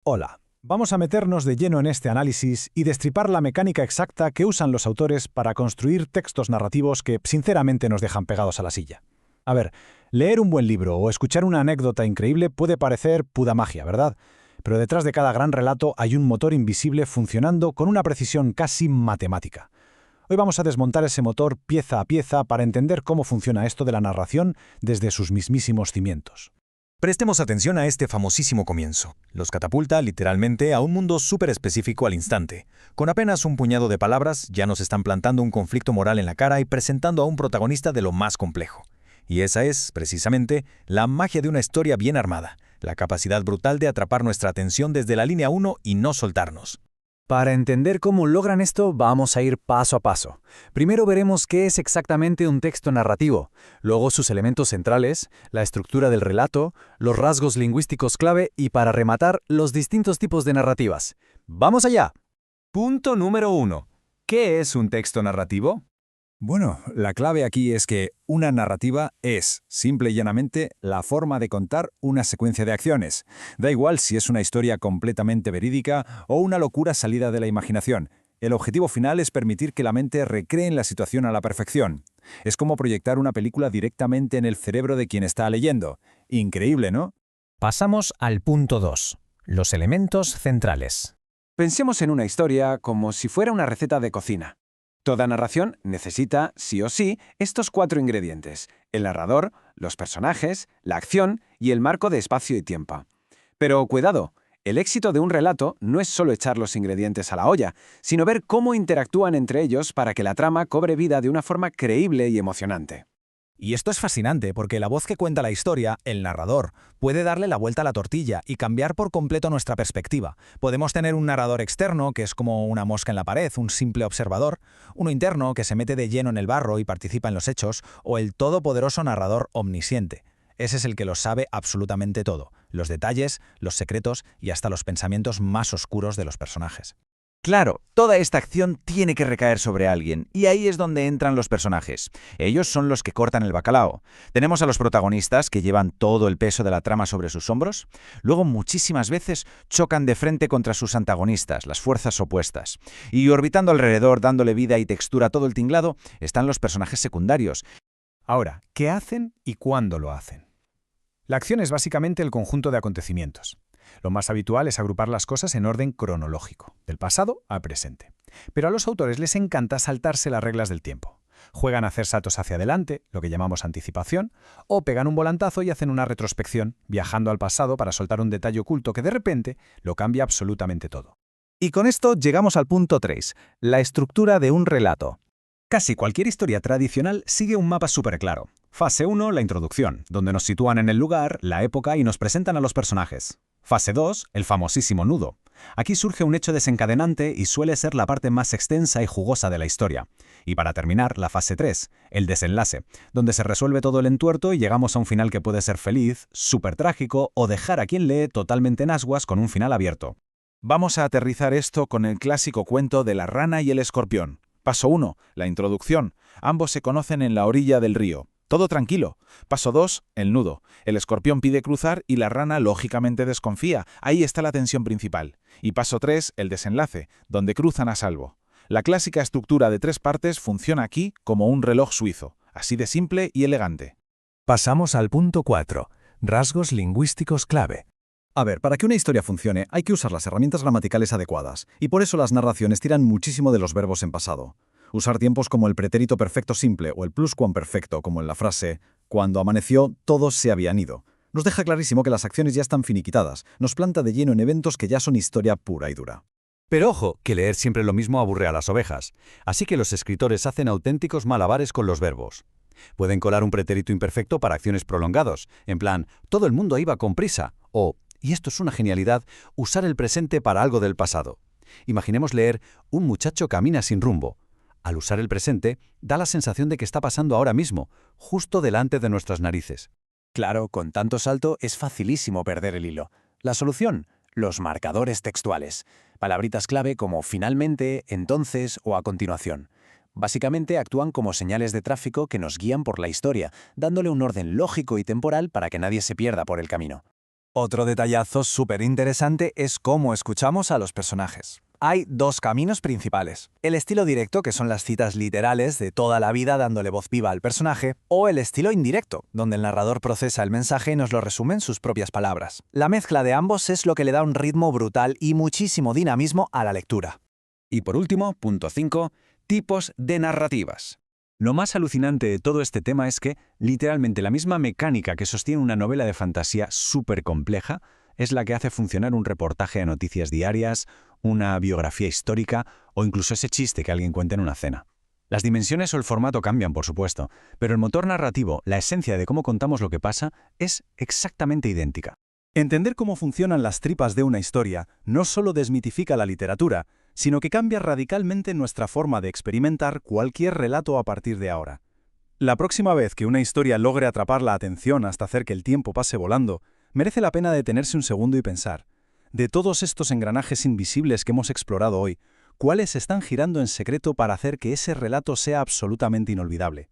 Hola, vamos a meternos de lleno en este análisis y destripar la mecánica exacta que usan los autores para construir textos narrativos que, sinceramente, nos dejan pegados a la silla. A ver, leer un buen libro o escuchar una anécdota increíble puede parecer pura magia, ¿verdad? Pero detrás de cada gran relato hay un motor invisible funcionando con una precisión casi matemática. Hoy vamos a desmontar ese motor pieza a pieza para entender cómo funciona esto de la narración desde sus mismísimos cimientos. Prestemos atención a este famosísimo comienzo. Los catapulta literalmente a un mundo súper específico al instante. Con apenas un puñado de palabras ya nos están plantando un conflicto moral en la cara y presentando a un protagonista de lo más complejo. Y esa es, precisamente, la magia de una historia bien armada, la capacidad brutal de atrapar nuestra atención desde la línea 1 y no soltarnos. Para entender cómo logran esto, vamos a ir paso a paso. Primero veremos qué es exactamente un texto narrativo, luego sus elementos centrales, la estructura del relato, los rasgos lingüísticos clave y, para rematar, los distintos tipos de narrativas. ¡Vamos allá! Punto número 1. ¿Qué es un texto narrativo? Bueno, la clave aquí es que una narrativa es, simple y llanamente, la forma de contar una secuencia de acciones. Da igual si es una historia completamente verídica o una locura salida de la imaginación. El objetivo final es permitir que la mente recree la situación a la perfección. Es como proyectar una película directamente en el cerebro de quien está leyendo. Increíble, ¿no? Pasamos al punto 2. Los elementos centrales. Pensemos en una historia como si fuera una receta de cocina. Toda narración necesita, sí o sí, estos 4 ingredientes: el narrador, los personajes, la acción y el marco de espacio y tiempo. Pero cuidado, el éxito de un relato no es solo echar los ingredientes a la olla, sino ver cómo interactúan entre ellos para que la trama cobre vida de una forma creíble y emocionante. Y esto es fascinante porque la voz que cuenta la historia, el narrador, puede darle la vuelta a la tortilla y cambiar por completo nuestra perspectiva. Podemos tener un narrador externo, que es como una mosca en la pared, un simple observador, uno interno, que se mete de lleno en el barro y participa en los hechos, o el todopoderoso narrador omnisciente. Ese es el que lo sabe absolutamente todo, los detalles, los secretos y hasta los pensamientos más oscuros de los personajes. Claro, toda esta acción tiene que recaer sobre alguien, y ahí es donde entran los personajes. Ellos son los que cortan el bacalao. Tenemos a los protagonistas, que llevan todo el peso de la trama sobre sus hombros. Luego, muchísimas veces, chocan de frente contra sus antagonistas, las fuerzas opuestas. Y orbitando alrededor, dándole vida y textura a todo el tinglado, están los personajes secundarios. Ahora, ¿qué hacen y cuándo lo hacen? La acción es básicamente el conjunto de acontecimientos. Lo más habitual es agrupar las cosas en orden cronológico, del pasado al presente. Pero a los autores les encanta saltarse las reglas del tiempo. Juegan a hacer saltos hacia adelante, lo que llamamos anticipación, o pegan un volantazo y hacen una retrospección, viajando al pasado para soltar un detalle oculto que de repente lo cambia absolutamente todo. Y con esto llegamos al punto 3, la estructura de un relato. Casi cualquier historia tradicional sigue un mapa súper claro. Fase 1, la introducción, donde nos sitúan en el lugar, la época y nos presentan a los personajes. Fase 2, el famosísimo nudo. Aquí surge un hecho desencadenante y suele ser la parte más extensa y jugosa de la historia. Y para terminar, la fase 3, el desenlace, donde se resuelve todo el entuerto y llegamos a un final que puede ser feliz, súper trágico o dejar a quien lee totalmente en ascuas con un final abierto. Vamos a aterrizar esto con el clásico cuento de la rana y el escorpión. Paso 1, la introducción. Ambos se conocen en la orilla del río. Todo tranquilo. Paso 2, el nudo. El escorpión pide cruzar y la rana lógicamente desconfía. Ahí está la tensión principal. Y paso 3, el desenlace, donde cruzan a salvo. La clásica estructura de 3 partes funciona aquí como un reloj suizo, así de simple y elegante. Pasamos al punto 4, rasgos lingüísticos clave. A ver, para que una historia funcione hay que usar las herramientas gramaticales adecuadas, y por eso las narraciones tiran muchísimo de los verbos en pasado. Usar tiempos como el pretérito perfecto simple o el pluscuamperfecto, como en la frase «Cuando amaneció, todos se habían ido». Nos deja clarísimo que las acciones ya están finiquitadas, nos planta de lleno en eventos que ya son historia pura y dura. Pero ojo, que leer siempre lo mismo aburre a las ovejas, así que los escritores hacen auténticos malabares con los verbos. Pueden colar un pretérito imperfecto para acciones prolongados, en plan «todo el mundo iba con prisa» o, y esto es una genialidad, usar el presente para algo del pasado. Imaginemos leer «un muchacho camina sin rumbo». Al usar el presente, da la sensación de que está pasando ahora mismo, justo delante de nuestras narices. Claro, con tanto salto es facilísimo perder el hilo. La solución: los marcadores textuales. Palabritas clave como finalmente, entonces o a continuación. Básicamente actúan como señales de tráfico que nos guían por la historia, dándole un orden lógico y temporal para que nadie se pierda por el camino. Otro detallazo súper interesante es cómo escuchamos a los personajes. Hay dos caminos principales. El estilo directo, que son las citas literales de toda la vida dándole voz viva al personaje, o el estilo indirecto, donde el narrador procesa el mensaje y nos lo resume en sus propias palabras. La mezcla de ambos es lo que le da un ritmo brutal y muchísimo dinamismo a la lectura. Y por último, punto 5, tipos de narrativas. Lo más alucinante de todo este tema es que, literalmente, la misma mecánica que sostiene una novela de fantasía súper compleja es la que hace funcionar un reportaje de noticias diarias, una biografía histórica o incluso ese chiste que alguien cuenta en una cena. Las dimensiones o el formato cambian, por supuesto, pero el motor narrativo, la esencia de cómo contamos lo que pasa, es exactamente idéntica. Entender cómo funcionan las tripas de una historia no solo desmitifica la literatura, sino que cambia radicalmente nuestra forma de experimentar cualquier relato a partir de ahora. La próxima vez que una historia logre atrapar la atención hasta hacer que el tiempo pase volando, merece la pena detenerse un segundo y pensar, de todos estos engranajes invisibles que hemos explorado hoy, ¿cuáles están girando en secreto para hacer que ese relato sea absolutamente inolvidable?